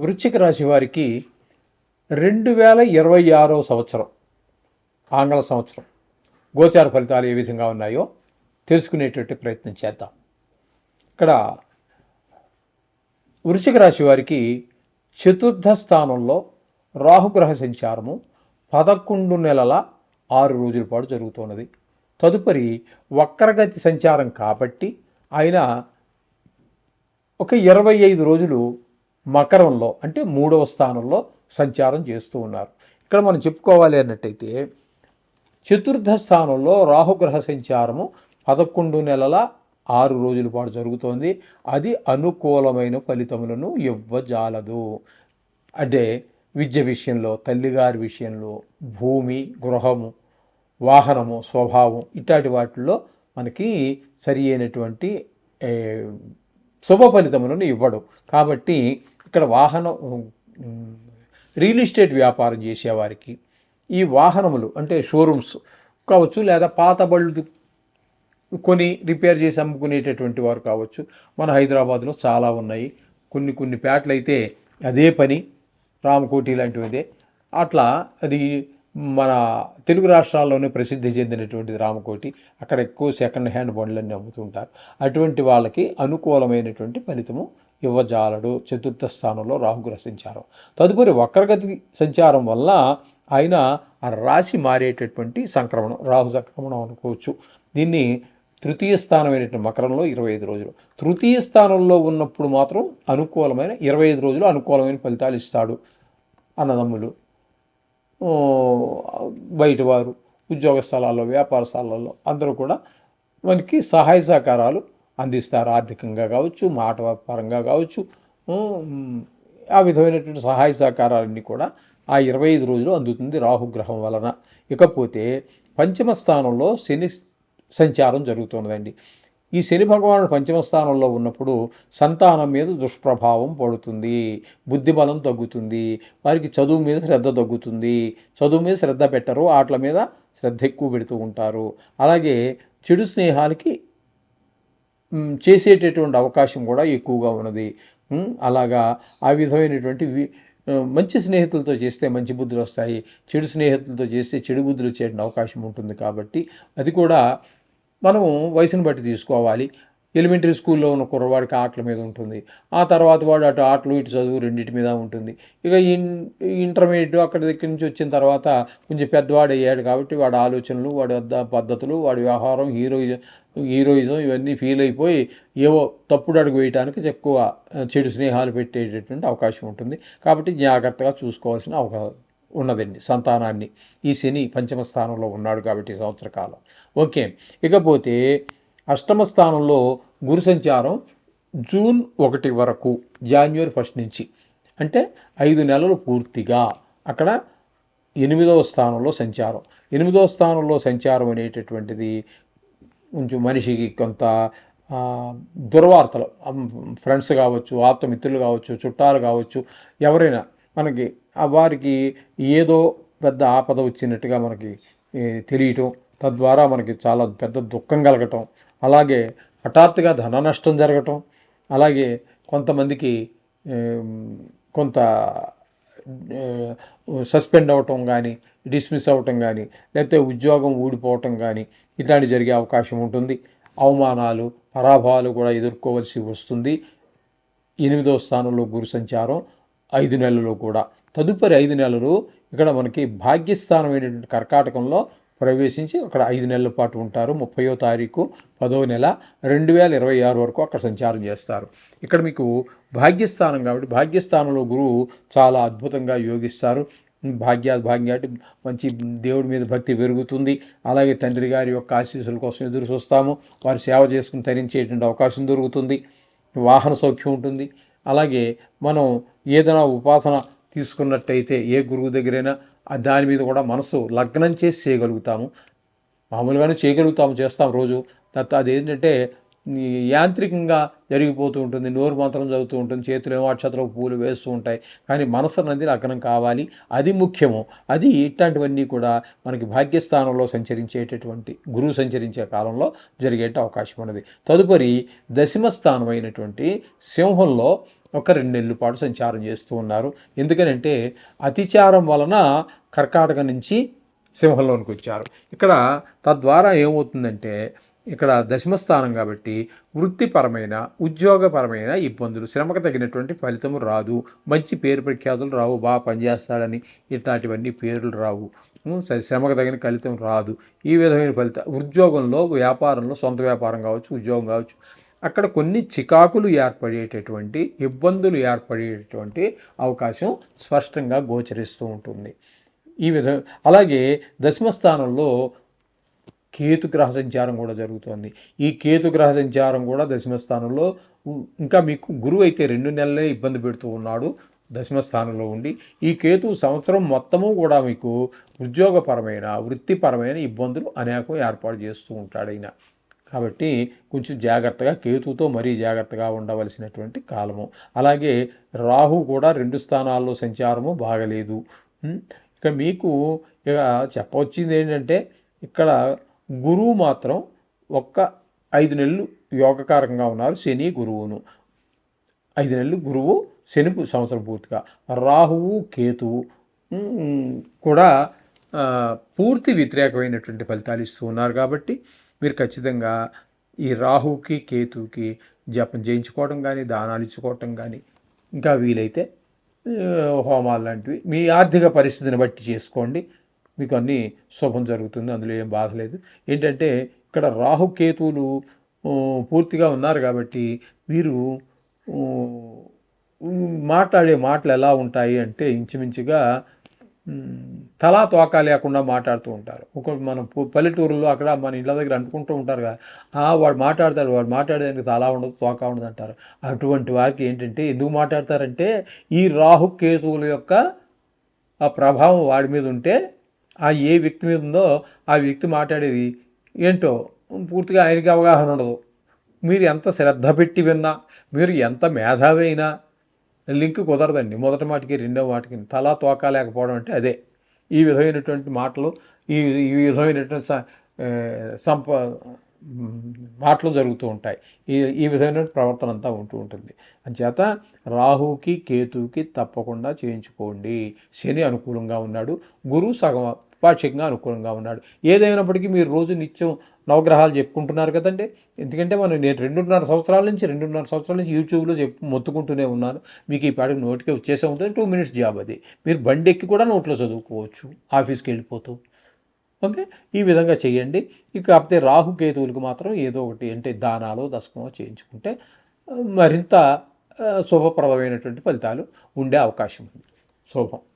వృశ్చిక రాశి వారికి 2026 సంవత్సరం ఆంగ్ల సంవత్సరం గోచార ఫలితాలు ఏ విధంగా ఉన్నాయో తెలుసుకునేటువంటి ప్రయత్నం చేద్దాం. ఇక్కడ వృశ్చిక రాశి వారికి చతుర్థ స్థానంలో రాహుగ్రహ సంచారము 11 నెలల 6 రోజుల పాటు జరుగుతున్నది. తదుపరి వక్రగతి సంచారం కాబట్టి ఆయన ఒక 25 రోజులు మకరంలో అంటే 3వ స్థానంలో సంచారం చేస్తూ ఉన్నారు. ఇక్కడ మనం చెప్పుకోవాలి అన్నట్టయితే చతుర్థ స్థానంలో రాహుగ్రహ సంచారము 11 నెలల 6 రోజుల పాటు జరుగుతోంది. అది అనుకూలమైన ఫలితములను ఇవ్వజాలదు. అంటే విద్య విషయంలో, తల్లిగారి విషయంలో, భూమి, గృహము, వాహనము, స్వభావం ఇట్లాంటి వాటిల్లో మనకి సరి అయినటువంటి శుభ ఫలితములను ఇవ్వడు. కాబట్టి ఇక్కడ వాహనం రియల్ ఎస్టేట్ వ్యాపారం చేసేవారికి ఈ వాహనములు అంటే షోరూమ్స్ కావచ్చు, లేదా పాత బళ్ళు కొని రిపేర్ చేసి అమ్ముకునేటటువంటి వారు కావచ్చు. మన హైదరాబాద్లో చాలా ఉన్నాయి. కొన్ని పేటలు అయితే అదే పని, రామకోటి లాంటివదే. అట్లా అది మన తెలుగు రాష్ట్రాల్లోనే ప్రసిద్ధి చెందినటువంటిది రామకోటి. అక్కడ ఎక్కువ సెకండ్ హ్యాండ్ బండ్లన్నీ అమ్ముతుంటారు. అటువంటి వాళ్ళకి అనుకూలమైనటువంటి ఫలితము ఇవ్వజాలడు చతుర్థ స్థానంలో రాహుగ్రహ సంచారం. తదుపరి వక్రగతి సంచారం వల్ల ఆయన ఆ రాశి మారేటటువంటి సంక్రమణం, రాహు సంక్రమణం అనుకోవచ్చు. దీన్ని తృతీయ స్థానమైనటువంటి మకరంలో 25 రోజులు, తృతీయ స్థానంలో ఉన్నప్పుడు మాత్రం అనుకూలమైన 25 రోజులు అనుకూలమైన ఫలితాలు ఇస్తాడు. అన్నదమ్ములు, బయటవారు, ఉద్యోగ స్థలాల్లో, వ్యాపార స్థలాల్లో అందరూ కూడా మనకి సహాయ సహకారాలు అందిస్తారు. ఆర్థికంగా కావచ్చు, మాట పరంగా కావచ్చు, ఆ విధమైనటువంటి సహాయ సహకారాలన్నీ కూడా ఆ 25 రోజులు అందుతుంది రాహుగ్రహం వలన. ఇకపోతే పంచమ స్థానంలో శని సంచారం జరుగుతున్నదండి. ఈ శని భగవానుడు పంచమ స్థానంలో ఉన్నప్పుడు సంతానం మీద దుష్ప్రభావం పడుతుంది, బుద్ధిబలం తగ్గుతుంది, వారికి చదువు మీద శ్రద్ధ తగ్గుతుంది. చదువు మీద శ్రద్ధ పెట్టరు, ఆటల మీద శ్రద్ధ ఎక్కువ పెడుతూ ఉంటారు. అలాగే చెడు స్నేహాలకి చేసేటటువంటి అవకాశం కూడా ఎక్కువగా ఉన్నది. అలాగా ఆ విధమైనటువంటి మంచి స్నేహితులతో చేస్తే మంచి బుద్ధులు వస్తాయి, చెడు స్నేహితులతో చేస్తే చెడు బుద్ధులు వచ్చేటువంటి అవకాశం ఉంటుంది. కాబట్టి అది కూడా మనం వయసును బట్టి తీసుకోవాలి. ఎలిమెంటరీ స్కూల్లో ఉన్న కుర్రవాడికి ఆటల మీద ఉంటుంది, ఆ తర్వాత వాడు అటు ఆటలు ఇటు చదువు రెండింటి మీద ఉంటుంది. ఇక ఇంటర్మీడియట్ అక్కడి దగ్గర నుంచి వచ్చిన తర్వాత కొంచెం పెద్దవాడు అయ్యాడు కాబట్టి వాడి ఆలోచనలు, వాడి పద్ధతులు, వాడి వ్యవహారం, హీరోయిజం ఇవన్నీ ఫీల్ అయిపోయి ఏవో తప్పుడు అడుగు వేయడానికి ఎక్కువ చెడు స్నేహాలు పెట్టేటటువంటి అవకాశం ఉంటుంది. కాబట్టి జాగ్రత్తగా చూసుకోవాల్సిన ఉన్నదండి సంతానాన్ని. ఈ శని పంచమ స్థానంలో ఉన్నాడు కాబట్టి ఈ సంవత్సర కాలం ఓకే. ఇకపోతే అష్టమ స్థానంలో గురు సంచారం జూన్ 1 వరకు, జనవరి 1 నుంచి, అంటే 5 నెలలు పూర్తిగా అక్కడ 8వ స్థానంలో సంచారం. 8వ స్థానంలో సంచారం అనేటటువంటిది కొంచెం మనిషికి కొంత దుర్వార్తలు, ఫ్రెండ్స్ కావచ్చు, ఆప్తమిత్రులు కావచ్చు, చుట్టాలు కావచ్చు, ఎవరైనా మనకి వారికి ఏదో పెద్ద ఆపద వచ్చినట్టుగా మనకి తెలియటం, తద్వారా మనకి చాలా పెద్ద దుఃఖం కలగటం, అలాగే హఠాత్తుగా ధన నష్టం జరగటం, అలాగే కొంతమందికి కొంత సస్పెండ్ అవ్వటం కానీ, డిస్మిస్ అవ్వటం కానీ, లేకపోతే ఉద్యోగం ఊడిపోవటం కానీ ఇట్లాంటి జరిగే అవకాశం ఉంటుంది. అవమానాలు, పరాభవాలు కూడా ఎదుర్కోవాల్సి వస్తుంది. 8వ స్థానంలో గురు సంచారం 5 నెలలు కూడా. తదుపరి 5 నెలలు ఇక్కడ మనకి భాగ్యస్థానమైనటువంటి కర్కాటకంలో ప్రవేశించి అక్కడ 5 నెలల పాటు ఉంటారు. 30వ తారీఖు 10వ నెల 2026 వరకు అక్కడ సంచారం చేస్తారు. ఇక్కడ మీకు భాగ్యస్థానం కాబట్టి భాగ్యస్థానంలో గురువు చాలా అద్భుతంగా యోగిస్తారు. భాగ్య అంటే మంచి దేవుడి మీద భక్తి పెరుగుతుంది. అలాగే తండ్రి గారి యొక్క ఆశీస్సుల కోసం ఎదురు చూస్తాము. వారి సేవ చేసుకుని తరించేటువంటి అవకాశం దొరుకుతుంది. వాహన సౌఖ్యం ఉంటుంది. అలాగే మనం ఏదైనా ఉపాసన తీసుకున్నట్టయితే ఏ గురువు దగ్గరైనా దాని మీద కూడా మనసు లగ్నం చేసి చేయగలుగుతాము. మామూలుగానే చేయగలుగుతాము, చేస్తాం రోజు. అది ఏంటంటే యాంత్రికంగా జరిగిపోతూ ఉంటుంది, నోరు మంత్రం చదువుతూ ఉంటుంది, చేతులు ఏమో అక్షతలకు పూలు వేస్తూ ఉంటాయి. కానీ మనసు అన్నది లగ్నం కావాలి, అది ముఖ్యము. అది ఇట్లాంటివన్నీ కూడా మనకి భాగ్యస్థానంలో సంచరించేటటువంటి గురువు సంచరించే కాలంలో జరిగే అవకాశం ఉన్నది. తదుపరి దశమ స్థానం అయినటువంటి సింహంలో ఒక 2 నెలల పాటు సంచారం చేస్తూ ఉన్నారు. ఎందుకనంటే అతిచారం వలన కర్కాటక నుంచి సింహంలోనికి వచ్చారు. ఇక్కడ తద్వారా ఏమవుతుందంటే ఇక్కడ దశమస్థానం కాబట్టి వృత్తిపరమైన ఉద్యోగపరమైన ఇబ్బందులు, శ్రమకు తగినటువంటి ఫలితము రాదు, మంచి పేరు ప్రఖ్యాతులు రావు, బాగా పనిచేస్తాడని ఇట్లాంటివన్నీ పేర్లు రావు, శ్రమకు తగిన ఫలితం రాదు. ఈ విధమైన ఉద్యోగంలో, వ్యాపారంలో, సొంత వ్యాపారం కావచ్చు, ఉద్యోగం కావచ్చు, అక్కడ కొన్ని చికాకులు ఏర్పడేటటువంటి, ఇబ్బందులు ఏర్పడేటటువంటి అవకాశం స్పష్టంగా గోచరిస్తూ ఉంటుంది. ఈ విధంగా అలాగే దశమస్థానంలో కేతుగ్రహ సంచారం కూడా జరుగుతుంది. ఈ కేతుగ్రహ సంచారం కూడా దశమస్థానంలో, ఇంకా మీకు గురువు అయితే 2 నెలలే ఇబ్బంది పెడుతూ ఉన్నాడు దశమస్థానంలో ఉండి. ఈ కేతు సంవత్సరం మొత్తము కూడా మీకు ఉద్యోగపరమైన, వృత్తిపరమైన ఇబ్బందులు అనేకం ఏర్పాటు చేస్తూ ఉంటాడు ఆయన. కాబట్టి కొంచెం జాగ్రత్తగా, కేతుతో మరీ జాగ్రత్తగా ఉండవలసినటువంటి కాలము. అలాగే రాహు కూడా 2 స్థానాల్లో సంచారము బాగలేదు. ఇక మీకు ఇక చెప్పవచ్చింది ఏంటంటే ఇక్కడ గురువు మాత్రం ఒక్క 5 నెలలు యోగకారకంగా ఉన్నారు, శని గురువును. 5 నెలలు గురువు, శని సంవత్సరం పూర్తిగా, రాహువు కేతువు కూడా పూర్తి వ్యతిరేకమైనటువంటి ఫలితాలు ఇస్తూ ఉన్నారు. కాబట్టి మీరు ఖచ్చితంగా ఈ రాహుకి కేతువుకి జపం చేయించుకోవడం కానీ, దానాలు ఇచ్చుకోవటం కానీ, ఇంకా వీలైతే హోమాలు లాంటివి మీ ఆర్థిక పరిస్థితిని బట్టి చేసుకోండి, మీకు అన్నీ శుభం జరుగుతుంది, అందులో ఏం బాధ లేదు. ఏంటంటే ఇక్కడ రాహుకేతువులు పూర్తిగా ఉన్నారు కాబట్టి వీరు మాట్లాడే మాటలు ఎలా ఉంటాయి అంటే ఇంచుమించుగా తలా తోక లేకుండా మాట్లాడుతూ ఉంటారు. మనం పల్లెటూరులో అక్కడ మన ఇళ్ళ దగ్గర అనుకుంటూ ఉంటారు కదా, వాడు మాట్లాడతాడు, వాడు మాట్లాడేదానికి తలా ఉండదు, తోక ఉండదు అంటారు. అటువంటి వారికి ఏంటంటే ఎందుకు మాట్లాడతారంటే ఈ రాహుకేతువుల యొక్క ఆ ప్రభావం వాడి మీద ఉంటే, ఏ వ్యక్తి మీద ఉందో ఆ వ్యక్తి మాట్లాడేది ఏంటో పూర్తిగా ఆయనకి అవగాహన ఉండదు. మీరు ఎంత శ్రద్ధ పెట్టి విన్నా, మీరు ఎంత మేధావి అయినా లింక్ కుదరదండి. మొదటి మాటికి రెండవ మాటికి తలా తోక లేకపోవడం అంటే అదే. ఈ విధమైనటువంటి మాటలు, ఈ విధమైనటువంటి మాటలు జరుగుతూ ఉంటాయి. ఈ విధమైన ప్రవర్తన అంతా ఉంటూ ఉంటుంది. అంచేత రాహుకి కేతువుకి తప్పకుండా చేయించుకోండి. శని అనుకూలంగా ఉన్నాడు, గురువు సగం పాక్షికంగా అనుకూలంగా ఉన్నాడు. ఏదైనప్పటికీ మీరు రోజు నిత్యం నవగ్రహాలు చెప్పుకుంటున్నారు కదండి. ఎందుకంటే నేను 2.5 సంవత్సరాల నుంచి యూట్యూబ్లో మొత్తుకుంటూనే ఉన్నాను. మీకు ఈ పాటికి నోటికి వచ్చేసే ఉంటుంది, 2 మినిట్స్ జాబ్ అది. మీరు బండి ఎక్కి కూడా నోట్లో చదువుకోవచ్చు ఆఫీస్కి వెళ్ళిపోతూ. ఓకే, ఈ విధంగా చేయండి. ఇక కాకపోతే రాహుకేతువులకు మాత్రం ఏదో ఒకటి అంటే దానాలు దశకమో చేయించుకుంటే మరింత శుభప్రదమైనటువంటి ఫలితాలు ఉండే అవకాశం ఉంది. శుభం.